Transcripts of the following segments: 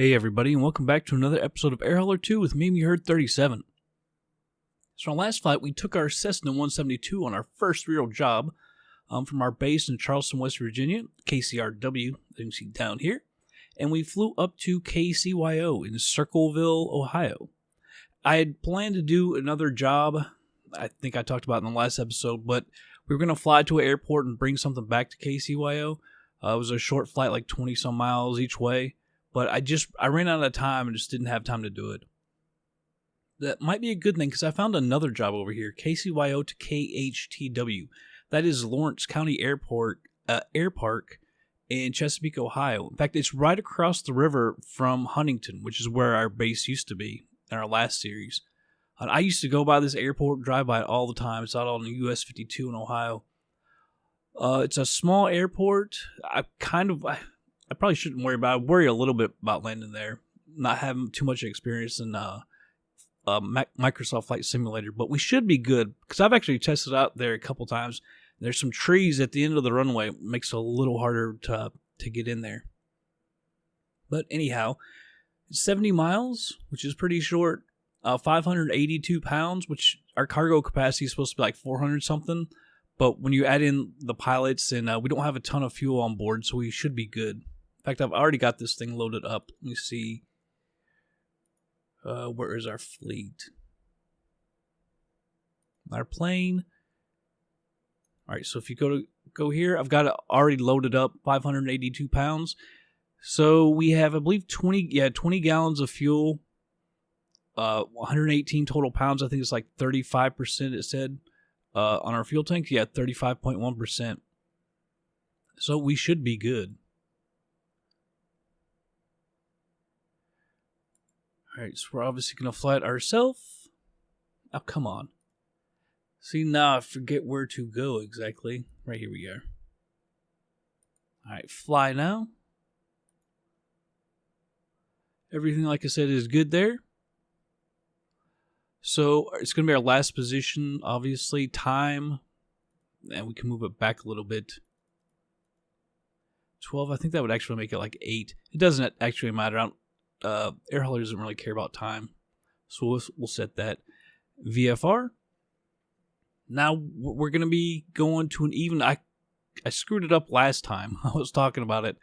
Hey everybody, and welcome back to another episode of Air Hauler 2 with me, Herd 37. So on our last flight, we took our Cessna 172 on our first real job from our base in Charleston, West Virginia, KCRW, as you can see down here, and we flew up to KCYO in Circleville, Ohio. I had planned to do another job, I think I talked about in the last episode, but we were going to fly to an airport and bring something back to KCYO. It was a short flight, like 20-some miles each way. But I ran out of time and just didn't have time to do it. That might be a good thing because I found another job over here, KCYO to KHTW. That is Lawrence County Airpark in Chesapeake, Ohio. In fact, it's right across the river from Huntington, which is where our base used to be in our last series. And I used to go by this airport, drive by it all the time. It's out on the US 52 in Ohio. It's a small airport. I probably shouldn't worry about it. I worry a little bit about landing there. Not having too much experience in Microsoft Flight Simulator, but we should be good because I've actually tested out there a couple times. There's some trees at the end of the runway. It makes it a little harder to get in there. But anyhow, it's 70 miles, which is pretty short. 582 pounds, which our cargo capacity is supposed to be like 400 something. But when you add in the pilots, and we don't have a ton of fuel on board, so we should be good. In fact, I've already got this thing loaded up. Let me see. Where is our fleet? Our plane. All right, so if you go here, I've got it already loaded up, 582 pounds. So we have, I believe, 20 gallons of fuel, 118 total pounds. I think it's like 35%, it said, on our fuel tank. Yeah, 35.1%. So we should be good. Alright, so we're obviously going to fly it ourselves. Oh, come on. See, now I forget where to go exactly. Right here we are. Alright, fly now. Everything, like I said, is good there. So it's going to be our last position, obviously. Time. And we can move it back a little bit. 12, I think that would actually make it like 8. It doesn't actually matter. Air Hauler doesn't really care about time. So we'll set that. VFR. Now we're going to be going to an even... I screwed it up last time. I was talking about it.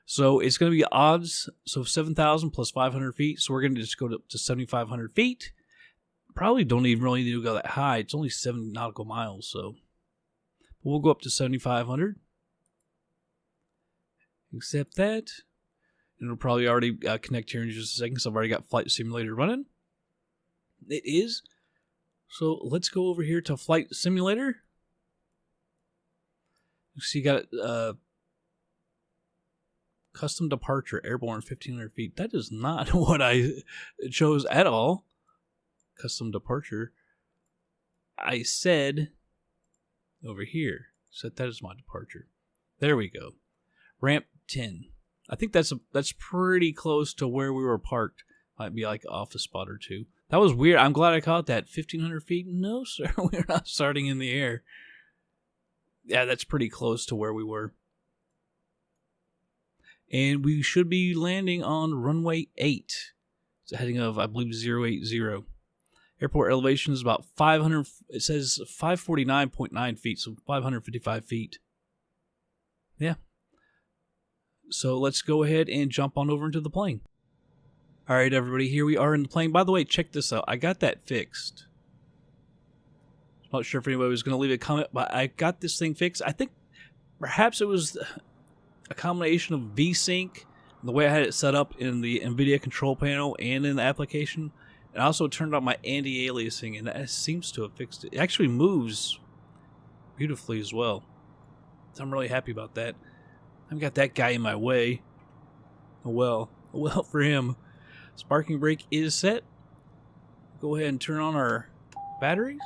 So it's going to be odds. So 7,000 plus 500 feet. So we're going to just go to 7,500 feet. Probably don't even really need to go that high. It's only 7 nautical miles. So we'll go up to 7,500. Accept that. It'll probably already connect here in just a second because I've already got Flight Simulator running. It is. So let's go over here to Flight Simulator. You see, you got custom departure, airborne 1,500 feet. That is not what I chose at all. Custom departure. I said over here. Set that as my departure. There we go. Ramp 10. I think that's pretty close to where we were parked. Might be like off a spot or two. That was weird. I'm glad I caught that. 1,500 feet? No, sir. We're not starting in the air. Yeah, that's pretty close to where we were. And we should be landing on runway 8. It's a heading of, I believe, 080. Airport elevation is about 500. It says 549.9 feet, so 555 feet. Yeah. So let's go ahead and jump on over into the plane. All right, everybody, here we are in the plane. By the way, check this out. I got that fixed. I'm not sure if anybody was going to leave a comment, but I got this thing fixed. I think perhaps it was a combination of VSync, the way I had it set up in the NVIDIA control panel and in the application. And I also turned on my anti-aliasing, and that seems to have fixed it. It actually moves beautifully as well. So I'm really happy about that. I've got that guy in my way. Oh well for him. Sparking brake is set. Go ahead and turn on our batteries.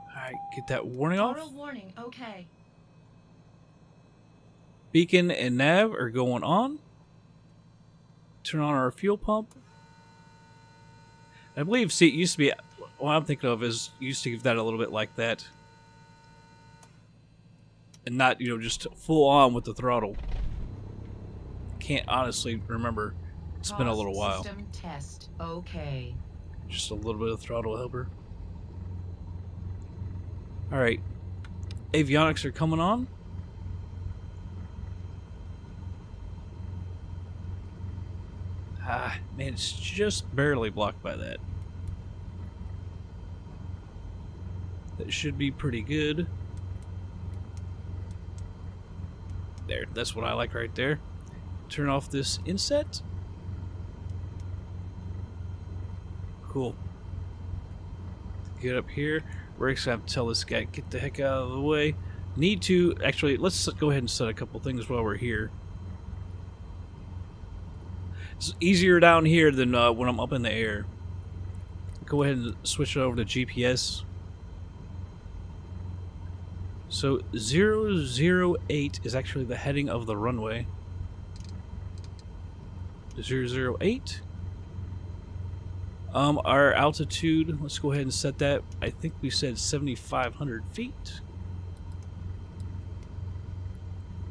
Alright, get that warning off. Auto warning, okay. Beacon and nav are going on. Turn on our fuel pump. I believe, see, it used to be... What I'm thinking of is used to give that a little bit like that. and not, you know, just full on with the throttle. Can't honestly remember. It's been a little while. System test. Okay. Just a little bit of throttle helper. Alright. Avionics are coming on. Ah, man, it's just barely blocked by that. That should be pretty good. There, that's what I like right there. Turn off this inset. Cool. Get up here. We're actually going to have to tell this guy, get the heck out of the way. Need to, actually, let's go ahead and set a couple things while we're here. It's easier down here than when I'm up in the air. Go ahead and switch it over to GPS. So 008 is actually the heading of the runway. 008. Our altitude, let's go ahead and set that. I think we said 7,500 feet.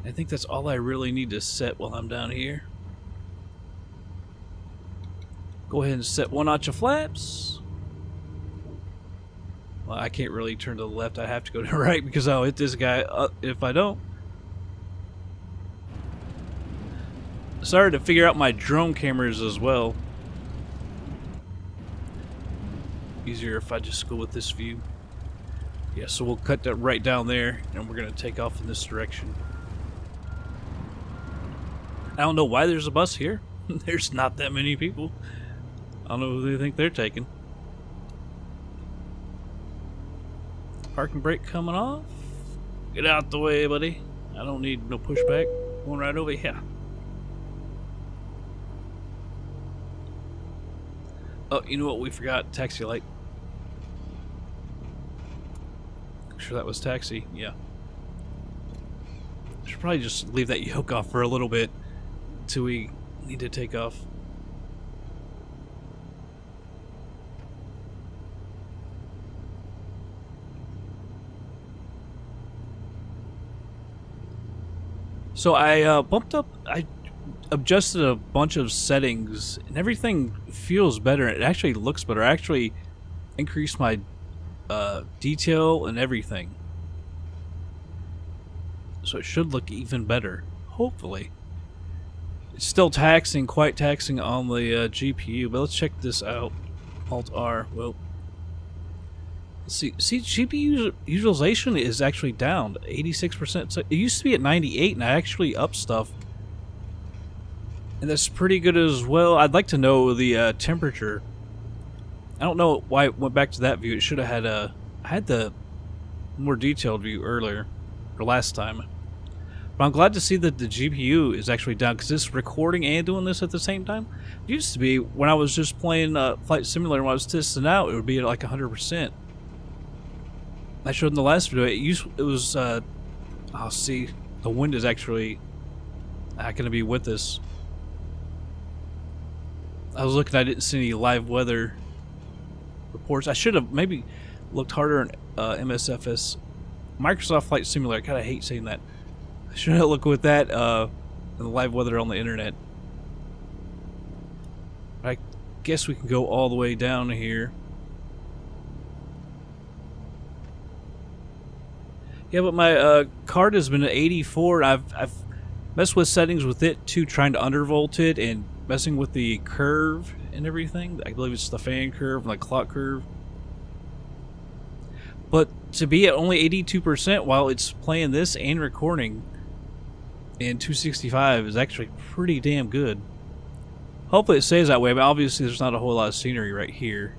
I think that's all I really need to set while I'm down here. Go ahead and set 1 notch of flaps. Well, I can't really turn to the left. I have to go to the right because I'll hit this guy if I don't. Started to figure out my drone cameras as well. Easier if I just go with this view. Yeah, so we'll cut that right down there and we're going to take off in this direction. I don't know why there's a bus here. There's not that many people. I don't know who they think they're taking. Parking brake coming off. Get out the way, buddy. I don't need no pushback. Going right over here. Oh, you know what we forgot? Taxi light. Sure that was taxi. Yeah. Should probably just leave that yoke off for a little bit until we need to take off. So I bumped up, I adjusted a bunch of settings and everything feels better. It actually looks better. I actually increased my detail and everything. So it should look even better, hopefully. It's still taxing, quite taxing on the GPU, but let's check this out. Alt-R, well. Let's see, GPU utilization is actually down 86%. So it used to be at 98, and I actually upped stuff. And that's pretty good as well. I'd like to know the temperature. I don't know why it went back to that view. It should have had I had the more detailed view earlier, or last time. But I'm glad to see that the GPU is actually down, because it's recording and doing this at the same time. It used to be, when I was just playing Flight Simulator, when I was testing out, it would be at like 100%. I showed in the last video, it was, I'll see, the wind is actually not going to be with us. I was looking, I didn't see any live weather reports. I should have maybe looked harder in MSFS. Microsoft Flight Simulator, I kind of hate saying that. I should have looked with that and the live weather on the internet. I guess we can go all the way down here. Yeah, but my card has been at 84. I've messed with settings with it too, trying to undervolt it and messing with the curve and everything. I believe it's the fan curve and the clock curve. But to be at only 82% while it's playing this and recording in 265 is actually pretty damn good. Hopefully it stays that way, but obviously there's not a whole lot of scenery right here.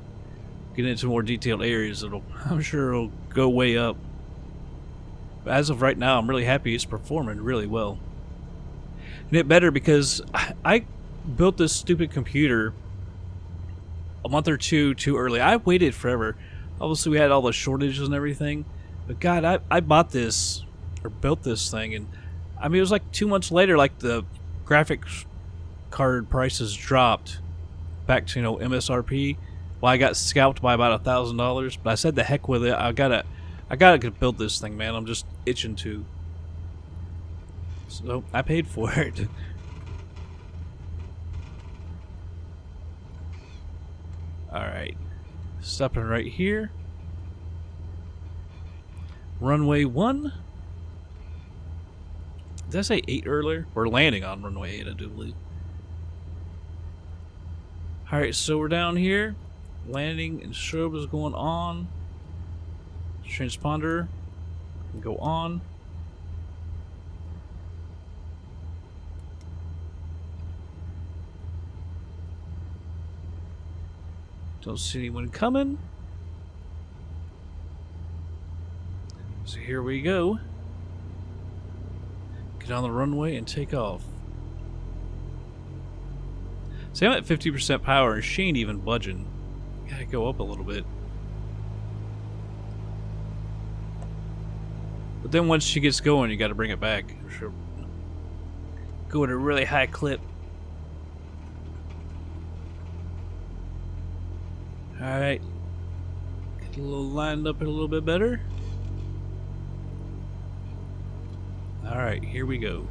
Get into more detailed areas, I'm sure it'll go way up. But as of right now, I'm really happy it's performing really well. And it better because I built this stupid computer a month or two too early. I waited forever. Obviously, we had all the shortages and everything. But God, I bought this, or built this thing, and I mean, it was like 2 months later, like the graphics card prices dropped back to, MSRP. Well, I got scalped by about $1,000, but I said the heck with it. I gotta build this thing, man. I'm just itching to. So I paid for it. Alright. Stopping right here. Runway 1. Did I say 8 earlier? We're landing on runway 8, I do believe. Alright, so we're down here. Landing and strobe is going on. Transponder can go on. Don't see anyone coming. So here we go. Get on the runway and take off. See, I'm at 50% power and she ain't even budging. Gotta go up a little bit. But then once she gets going, you gotta bring it back. She'll go at a really high clip. Alright. Get a little lined up a little bit better. Alright, here we go.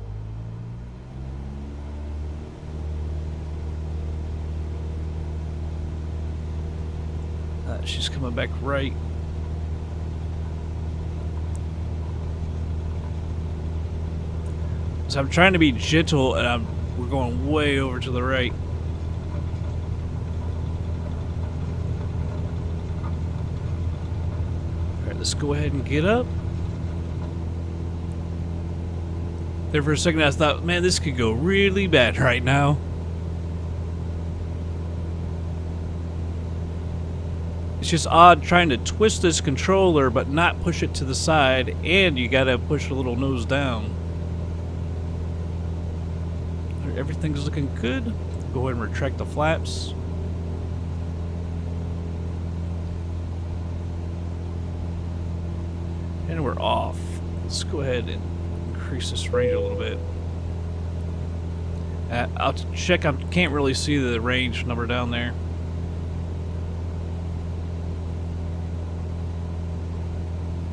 She's coming back right. So I'm trying to be gentle, and we're going way over to the right. Alright, let's go ahead and get up. There for a second I thought, man, this could go really bad right now. It's just odd trying to twist this controller but not push it to the side, and you gotta push a little nose down. Everything's looking good. Go ahead and retract the flaps. And we're off. Let's go ahead and increase this range a little bit. I'll check. I can't really see the range number down there.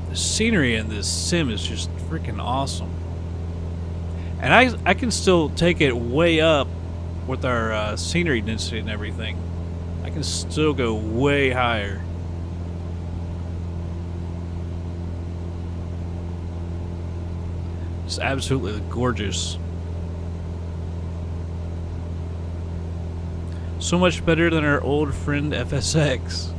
The scenery in this sim is just freaking awesome. And I can still take it way up with our scenery density and everything. I can still go way higher. It's absolutely gorgeous. So much better than our old friend FSX.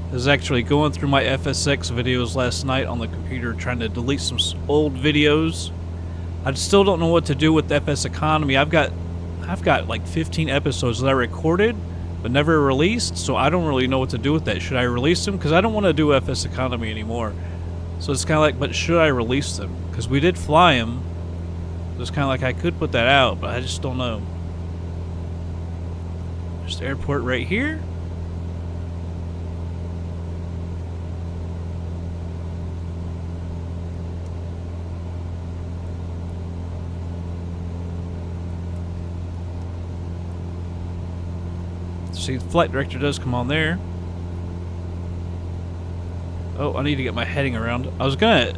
I was actually going through my FSX videos last night on the computer trying to delete some old videos. I still don't know what to do with FS Economy. I've got like 15 episodes that I recorded but never released, so I don't really know what to do with that. Should I release them? Because I don't want to do FS Economy anymore. So it's kind of like, but should I release them? Because we did fly them. So it's kind of like I could put that out, but I just don't know. There's the airport right here. See, the flight director does come on there. Oh, I need to get my heading around. I was gonna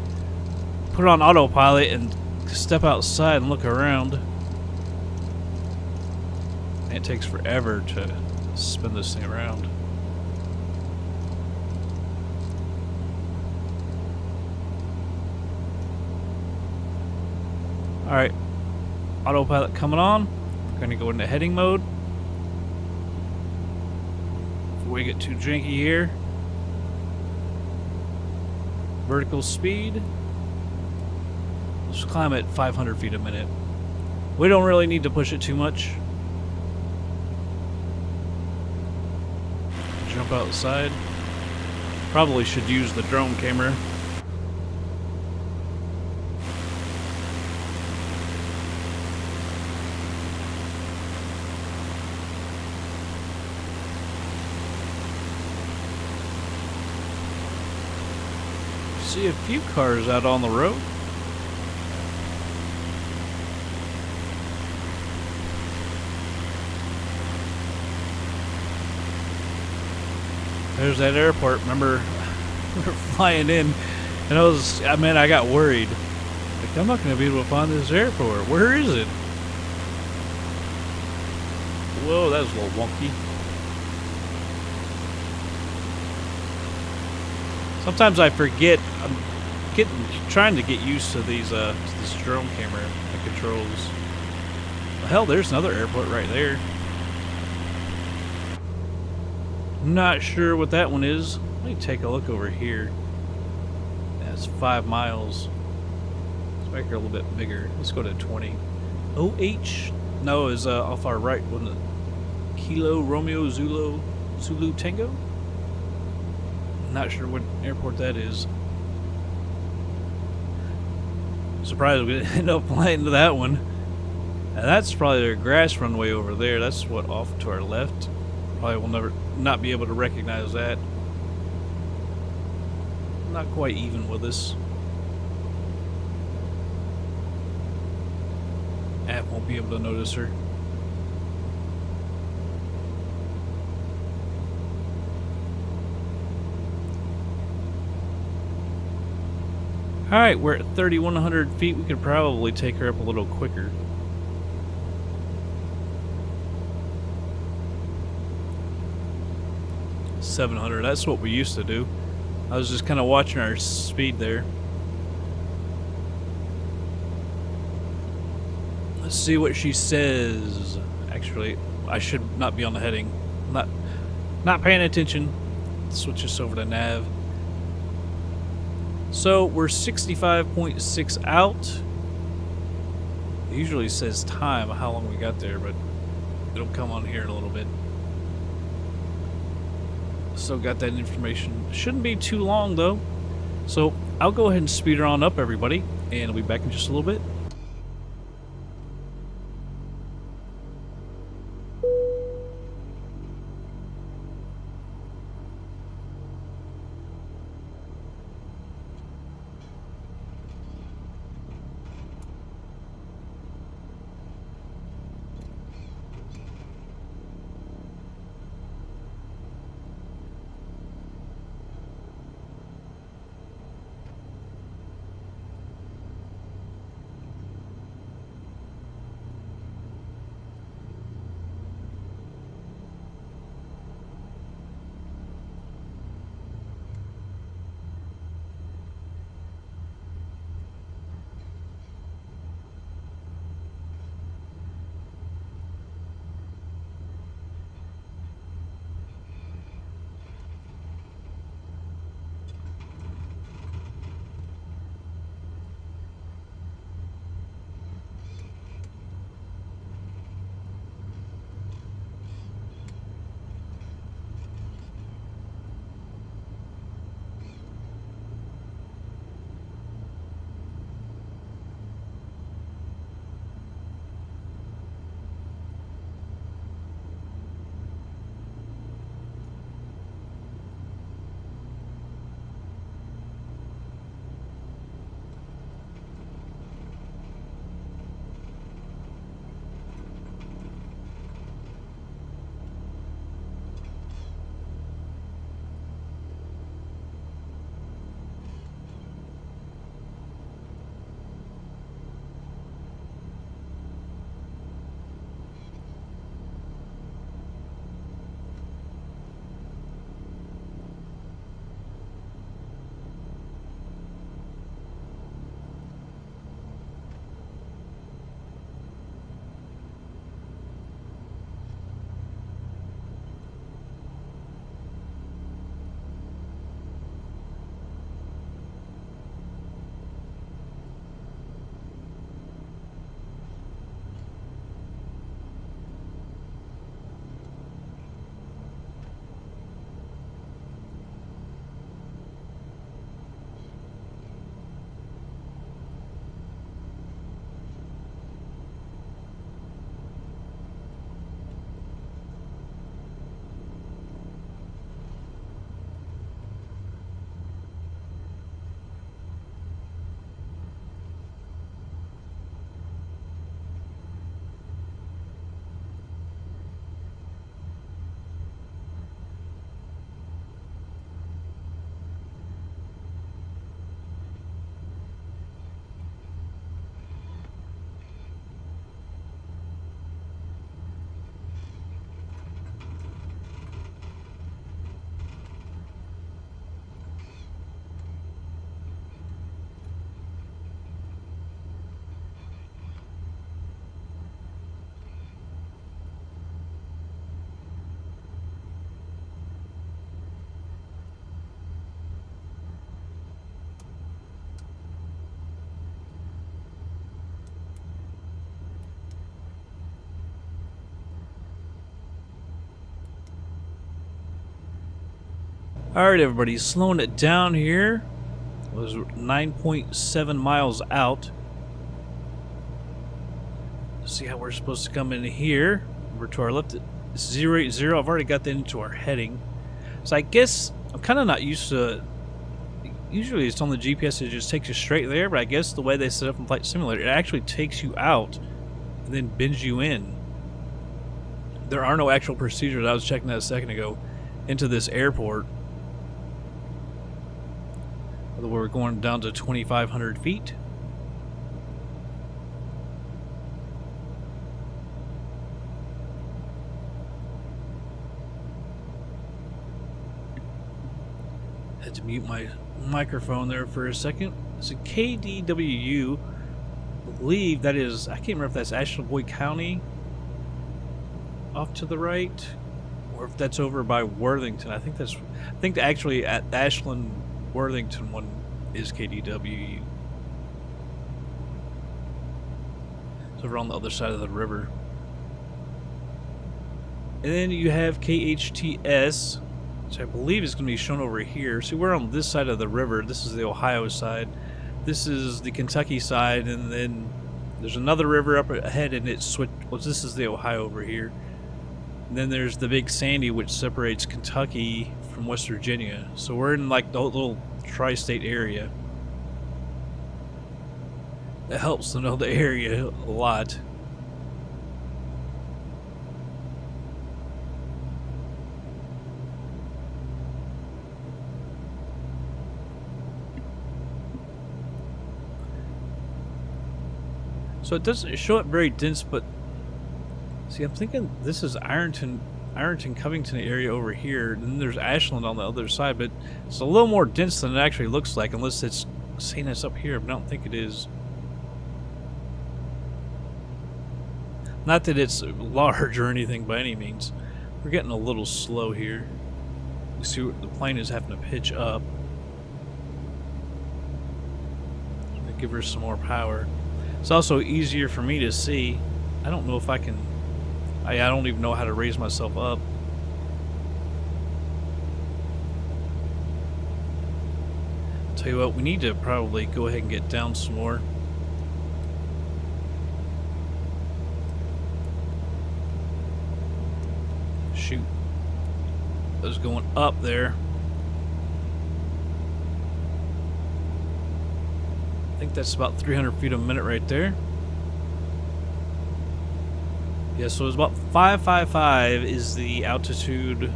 put it on autopilot and step outside and look around. It takes forever to spin this thing around. Alright, autopilot coming on. We're gonna go into heading mode. Before we get too janky here. Vertical speed. Let's climb at 500 feet a minute. We don't really need to push it too much. Jump outside. Probably should use the drone camera. See a few cars out on the road. There's that airport. Remember, we were flying in, and And I got worried. Like, I'm not going to be able to find this airport. Where is it? Whoa, that was a little wonky. Sometimes I forget. I'm trying to get used to these to this drone camera that controls. Well, hell, there's another airport right there. Not sure what that one is. Let me take a look over here. That's 5 miles. Let's make her a little bit bigger. Let's go to 20. OH? No, is off our right, wasn't it? Kilo Romeo Zulu Tango? Not sure what airport that is. Surprised we didn't end up flying into that one. And that's probably a grass runway over there. That's what off to our left. Probably will not be able to recognize that. Not quite even with us. App won't be able to notice her. Alright, we're at 3,100 feet. We could probably take her up a little quicker. $700, that's what we used to do. I was just kind of watching our speed there. Let's see what she says. Actually, I should not be on the heading. Not paying attention. Switch us over to nav. So we're 65.6 out. It usually says time, how long we got there, but it'll come on here in a little bit. Still got that information. Shouldn't be too long though. So I'll go ahead and speed her on up, everybody, and I'll be back in just a little bit. Alright, everybody, slowing it down here. It was 9.7 miles out. Let's see how we're supposed to come in here. Over to our left, it's 080. I've already got that into our heading. So I guess I'm kind of not used to. Usually it's on the GPS, it just takes you straight there, but I guess the way they set up in Flight Simulator, it actually takes you out and then bends you in. There are no actual procedures, I was checking that a second ago, into this airport. We're going down to 2,500 feet. Had to mute my microphone there for a second. So KDWU, I believe that is, I can't remember if that's Ashland County off to the right, or if that's over by Worthington. I think actually at Ashland Worthington one is KDWU. It's over on the other side of the river. And then you have KHTS, which I believe is going to be shown over here. See, we're on this side of the river. This is the Ohio side. This is the Kentucky side, and then there's another river up ahead, and it's switched. Well, this is the Ohio over here. And then there's the Big Sandy, which separates Kentucky from West Virginia. So we're in like the little tri-state area. That helps to know the area a lot. So it doesn't show up very dense, but see, I'm thinking this is Ironton, Covington area over here, and then there's Ashland on the other side, but it's a little more dense than it actually looks like, unless it's saying it's up here, but I don't think it is. Not that it's large or anything by any means. We're getting a little slow here. You see, the plane is having to pitch up. I'm gonna give her some more power. It's also easier for me to see. I don't know if I can. I don't even know how to raise myself up. Tell you what, we need to probably go ahead and get down some more. Shoot. I was going up there. I think that's about 300 feet a minute right there. Yeah, so it's about 555 is the altitude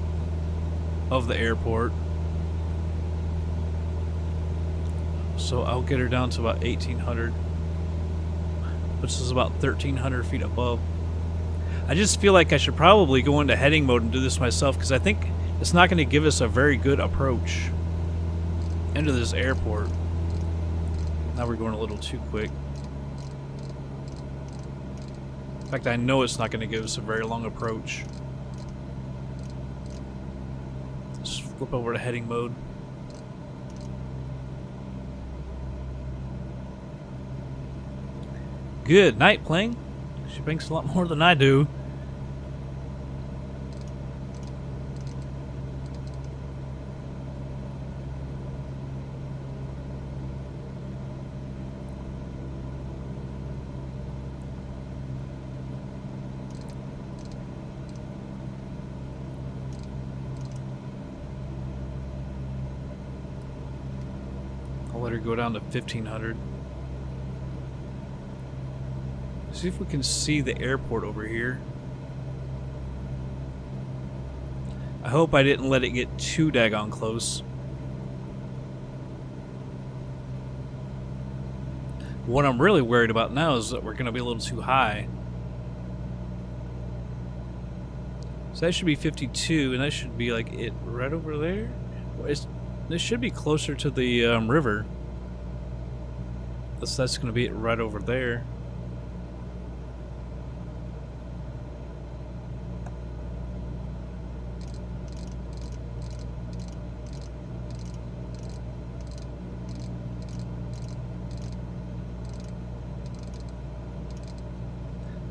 of the airport. So I'll get her down to about 1,800, which is about 1,300 feet above. I just feel like I should probably go into heading mode and do this myself, because I think it's not going to give us a very good approach into this airport. Now we're going a little too quick. In fact, I know it's not going to give us a very long approach. Let's flip over to heading mode. Good night, plane. She banks a lot more than I do. I'll let her go down to 1,500. See if we can see the airport over here. I hope I didn't let it get too daggone close. What I'm really worried about now is that we're going to be a little too high. So that should be 52, and that should be like it right over there. This should be closer to the river. That's going to be it right over there.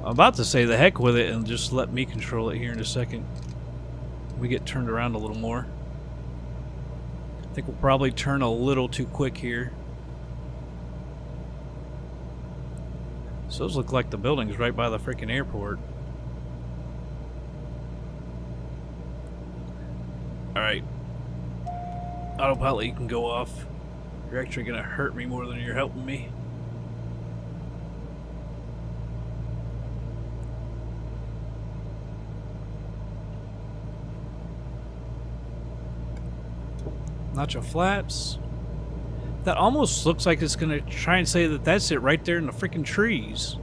I'm about to say the heck with it and just let me control it here in a second. We get turned around a little more. I think we'll probably turn a little too quick here. So those look like the buildings right by the freaking airport. Alright. Autopilot, you can go off. You're actually gonna hurt me more than you're helping me. Nacho flaps. That almost looks like it's gonna try and say that that's it right there in the freaking trees.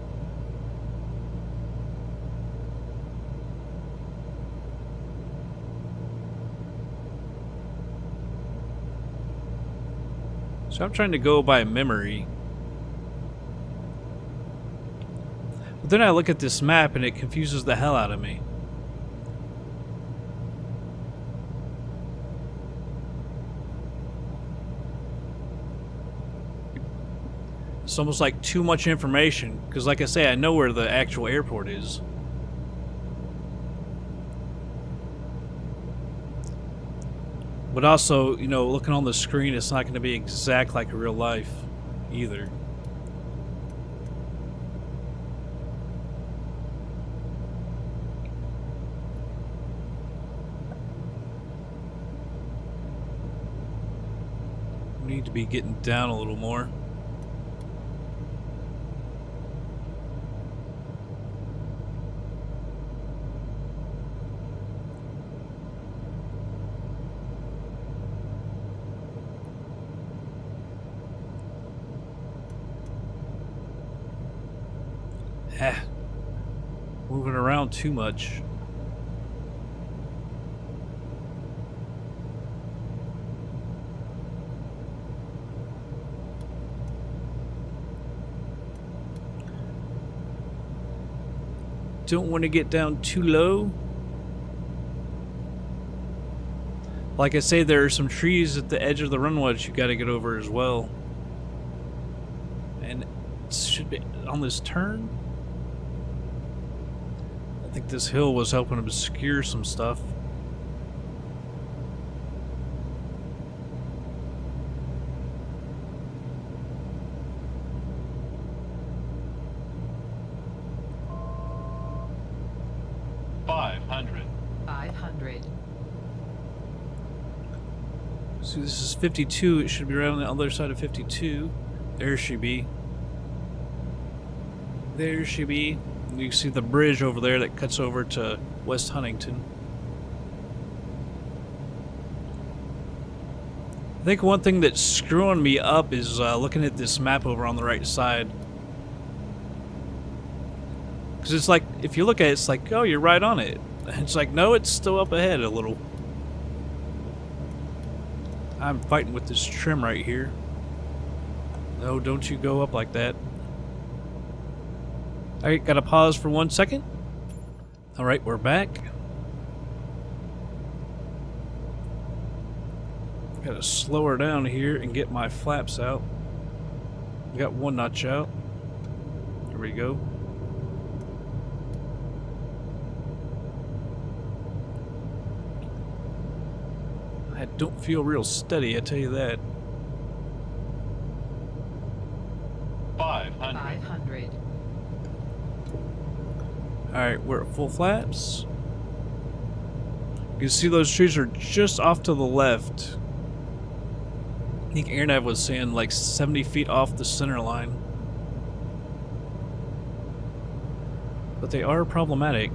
So I'm trying to go by memory. But then I look at this map and it confuses the hell out of me. It's almost like too much information, because like I say, I know where the actual airport is. But also, you know, looking on the screen, it's not going to be exact like real life either. We need to be getting down a little more. Moving around too much. Don't want to get down too low. Like I say, there are some trees at the edge of the runway that you got to get over as well. And it should be on this turn. I think this hill was helping obscure some stuff. So this is 52. It should be right on the other side of 52. There she be. There she be. You can see the bridge over there that cuts over to West Huntington. I think one thing that's screwing me up is looking at this map over on the right side. Because it's like, if you look at it, it's like, oh, you're right on it. It's like, no, it's still up ahead a little. I'm fighting with this trim right here. No, don't you go up like that. Alright, gotta pause for 1 second. Alright, we're back. Gotta slow her down here and get my flaps out. We got one notch out. There we go. I don't feel real steady, I tell you that. 500. Alright, we're at full flaps. You can see those trees are just off to the left. I think AirNav was saying like 70 feet off the center line. But they are problematic.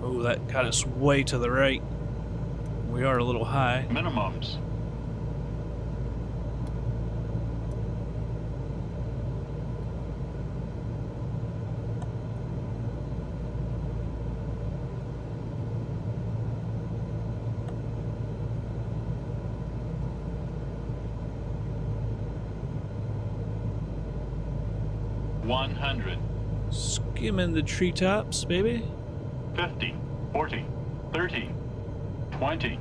Oh, that got us way to the right. We are a little high. Minimums. Skimming the treetops, baby. 50, 40, 30, 20,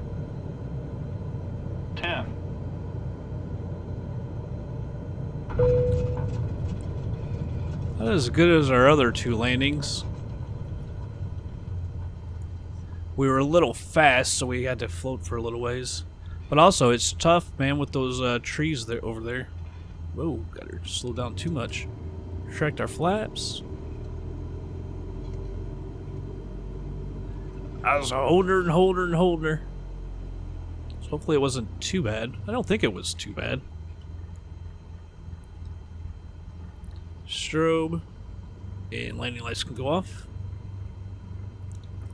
10. Not as good as our other two landings. we were a little fast, so we had to float for a little ways. But also, it's tough, man, with those trees there over there. Whoa, gotta slow down too much. Retract our flaps. I was holding her and holding her and holding her. So hopefully it wasn't too bad. I don't think it was too bad. Strobe. And landing lights can go off.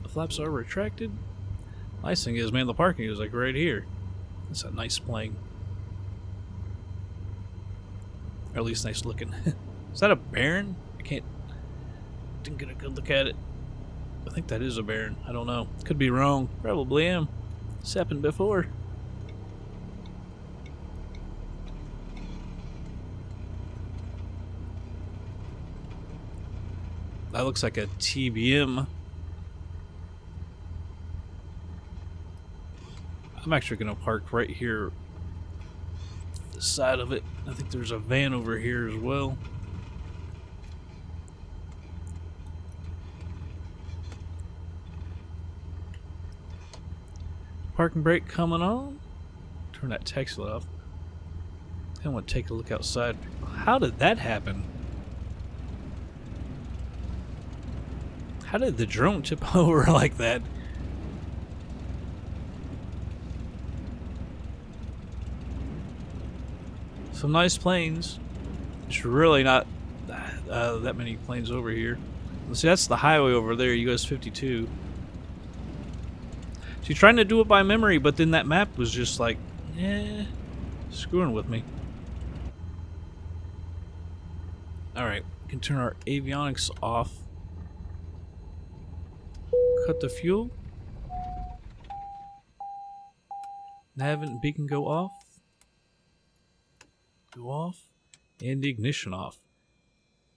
The flaps are retracted. Nice thing is, man, the parking is like right here. That's a nice plane. Or at least nice looking. Is that a Baron? Didn't get a good look at it. I think that is a Baron. I don't know. Could be wrong. Probably am. It's happened before. That looks like a TBM. I'm actually going to park right here. The side of it. I think there's a van over here as well. Parking brake coming on. Turn that taxi light off. I want to take a look outside. How did that happen? How did the drone tip over like that? Some nice planes. There's really not that many planes over here. Let's see, that's the highway over there, US 52. So you're trying to do it by memory, but then that map was just like, screwing with me. Alright, we can turn our avionics off. Cut the fuel. Nav and beacon go off. Go off. And the ignition off.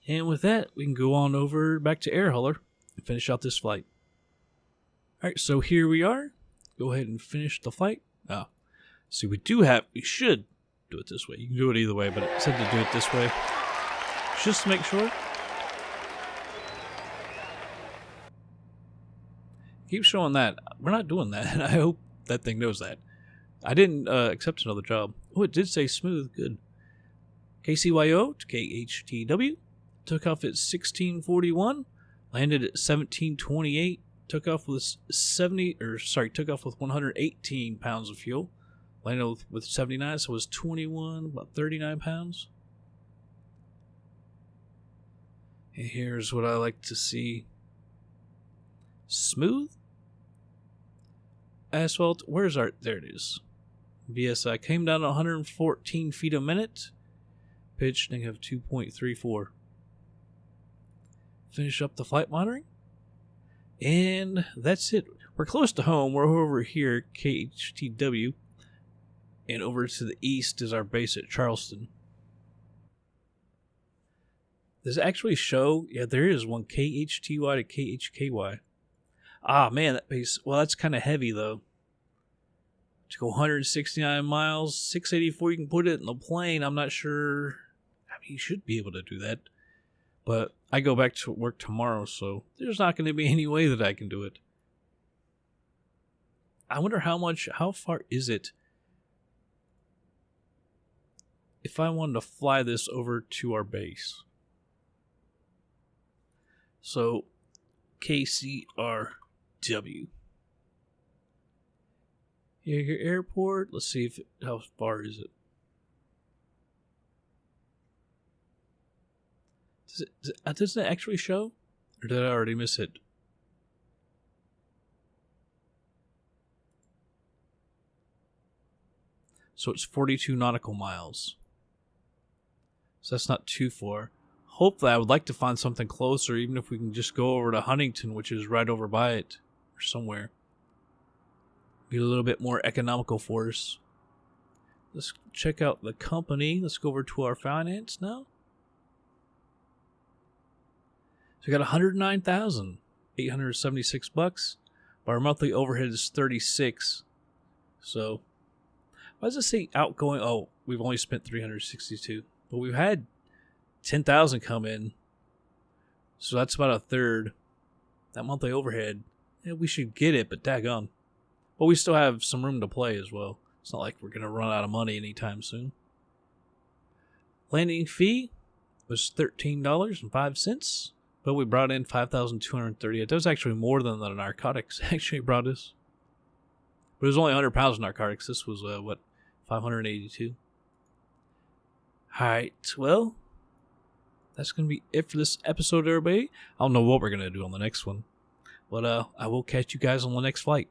And with that, we can go on over back to Air Hauler and finish out this flight. Alright, so here we are. Go ahead and finish the flight. See, we should do it this way. You can do it either way, but it said to do it this way. Just to make sure. Keep showing that. We're not doing that. I hope that thing knows that. I didn't accept another job. Oh, it did say smooth. Good. KCYO to KHTW. Took off at 1641. Landed at 1728. Took off with 118 pounds of fuel. Landed with 79, so it was 21, about 39 pounds. And here's what I like to see. Smooth. Asphalt. Where's our... There it is. VSI came down to 114 feet a minute. Pitch negative 2.34. Finish up the flight monitoring. And that's it. We're close to home. We're over here, KHTW. And over to the east is our base at Charleston. Does it actually show? Yeah, there is one. KHTY to KHKY. Ah, man, that base. Well, that's kind of heavy, though. To go 169 miles, 684, you can put it in the plane. I'm not sure. I mean, you should be able to do that. But I go back to work tomorrow, so there's not going to be any way that I can do it. I wonder how far is it if I wanted to fly this over to our base. So, KCRW. Your airport. Let's see how far is it. Doesn't it actually show? Or did I already miss it? So it's 42 nautical miles. So that's not too far. Hopefully I would like to find something closer, even if we can just go over to Huntington, which is right over by it, or somewhere. Be a little bit more economical for us. Let's check out the company. Let's go over to our finance now. So we got $109,876 bucks. But our monthly overhead is $36. So why does it say outgoing? Oh, we've only spent $362, but we've had $10,000 come in. So that's about a third. That monthly overhead Yeah, we should get it, but daggone. But we still have some room to play as well. It's not like we're going to run out of money anytime soon. Landing fee was $13.05, but we brought in $5,238. That was actually more than the narcotics actually brought us. But it was only 100 pounds of narcotics. This was, 582. Alright, well, that's going to be it for this episode, everybody. I don't know what we're going to do on the next one. But I will catch you guys on the next flight.